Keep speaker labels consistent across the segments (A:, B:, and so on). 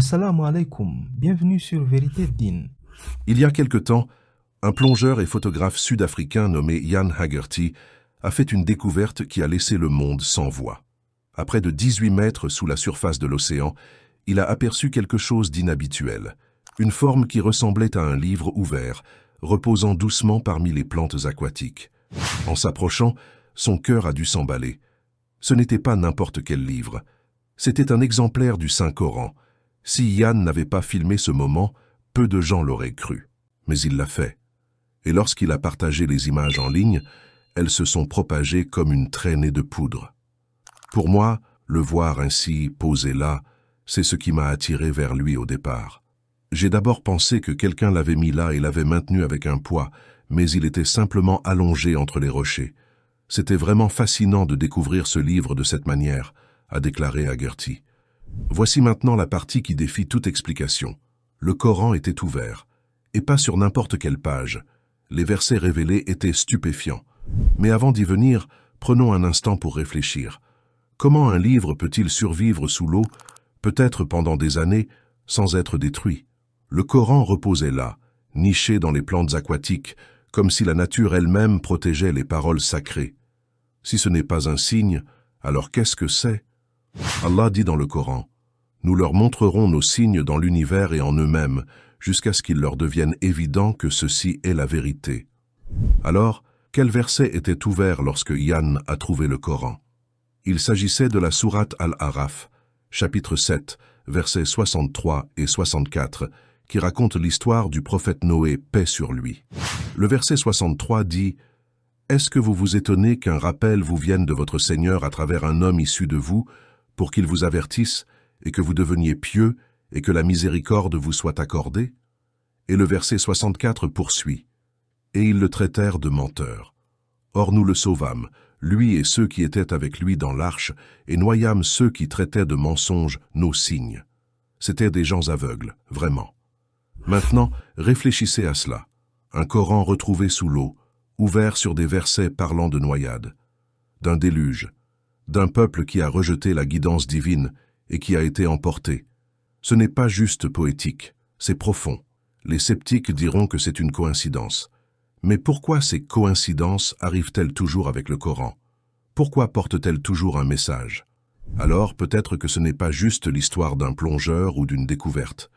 A: Assalamu alaikum, bienvenue sur Vérité Din.
B: Il y a quelque temps, un plongeur et photographe sud-africain nommé Ian Haggerty a fait une découverte qui a laissé le monde sans voix. À près de 18 mètres sous la surface de l'océan, il a aperçu quelque chose d'inhabituel, une forme qui ressemblait à un livre ouvert, reposant doucement parmi les plantes aquatiques. En s'approchant, son cœur a dû s'emballer. Ce n'était pas n'importe quel livre, c'était un exemplaire du Saint-Coran. Si Ian n'avait pas filmé ce moment, peu de gens l'auraient cru. Mais il l'a fait. Et lorsqu'il a partagé les images en ligne, elles se sont propagées comme une traînée de poudre. Pour moi, le voir ainsi, posé là, c'est ce qui m'a attiré vers lui au départ. J'ai d'abord pensé que quelqu'un l'avait mis là et l'avait maintenu avec un poids, mais il était simplement allongé entre les rochers. C'était vraiment fascinant de découvrir ce livre de cette manière, a déclaré Haggerty. Voici maintenant la partie qui défie toute explication. Le Coran était ouvert, et pas sur n'importe quelle page. Les versets révélés étaient stupéfiants. Mais avant d'y venir, prenons un instant pour réfléchir. Comment un livre peut-il survivre sous l'eau, peut-être pendant des années, sans être détruit? Le Coran reposait là, niché dans les plantes aquatiques, comme si la nature elle-même protégeait les paroles sacrées. Si ce n'est pas un signe, alors qu'est-ce que c'est? Allah dit dans le Coran, « Nous leur montrerons nos signes dans l'univers et en eux-mêmes, jusqu'à ce qu'il leur devienne évident que ceci est la vérité. » Alors, quel verset était ouvert lorsque Ian a trouvé le Coran? Il s'agissait de la sourate Al-Araf, chapitre 7, versets 63 et 64, qui raconte l'histoire du prophète Noé, paix sur lui. Le verset 63 dit « Est-ce que vous vous étonnez qu'un rappel vous vienne de votre Seigneur à travers un homme issu de vous, pour qu'il vous avertisse et que vous deveniez pieux et que la miséricorde vous soit accordée ?» Et le verset 64 poursuit « Et ils le traitèrent de menteur. Or nous le sauvâmes, lui et ceux qui étaient avec lui dans l'arche, et noyâmes ceux qui traitaient de mensonges nos signes. » C'étaient des gens aveugles, vraiment. Maintenant, réfléchissez à cela. Un Coran retrouvé sous l'eau, ouvert sur des versets parlant de noyade, d'un déluge, d'un peuple qui a rejeté la guidance divine et qui a été emporté. Ce n'est pas juste poétique, c'est profond. Les sceptiques diront que c'est une coïncidence. Mais pourquoi ces coïncidences arrivent-elles toujours avec le Coran? Pourquoi portent-elles toujours un message? Alors peut-être que ce n'est pas juste l'histoire d'un plongeur ou d'une découverte.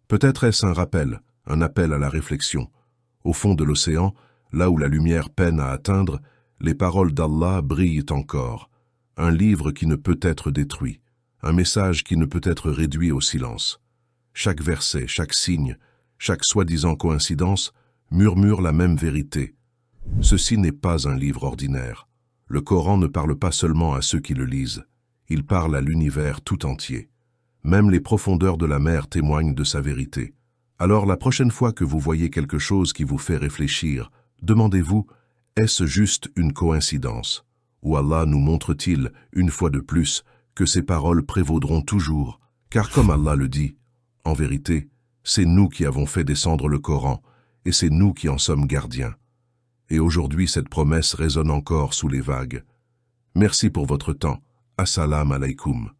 B: Peut-être est-ce un rappel, un appel à la réflexion. Au fond de l'océan, là où la lumière peine à atteindre, les paroles d'Allah brillent encore. Un livre qui ne peut être détruit, un message qui ne peut être réduit au silence. Chaque verset, chaque signe, chaque soi-disant coïncidence murmure la même vérité. Ceci n'est pas un livre ordinaire. Le Coran ne parle pas seulement à ceux qui le lisent, il parle à l'univers tout entier. Même les profondeurs de la mer témoignent de sa vérité. Alors la prochaine fois que vous voyez quelque chose qui vous fait réfléchir, demandez-vous, est-ce juste une coïncidence? Ou Allah nous montre-t-il, une fois de plus, que ces paroles prévaudront toujours? Car comme Allah le dit, en vérité, c'est nous qui avons fait descendre le Coran, et c'est nous qui en sommes gardiens. Et aujourd'hui, cette promesse résonne encore sous les vagues. Merci pour votre temps. Assalamu alaikum.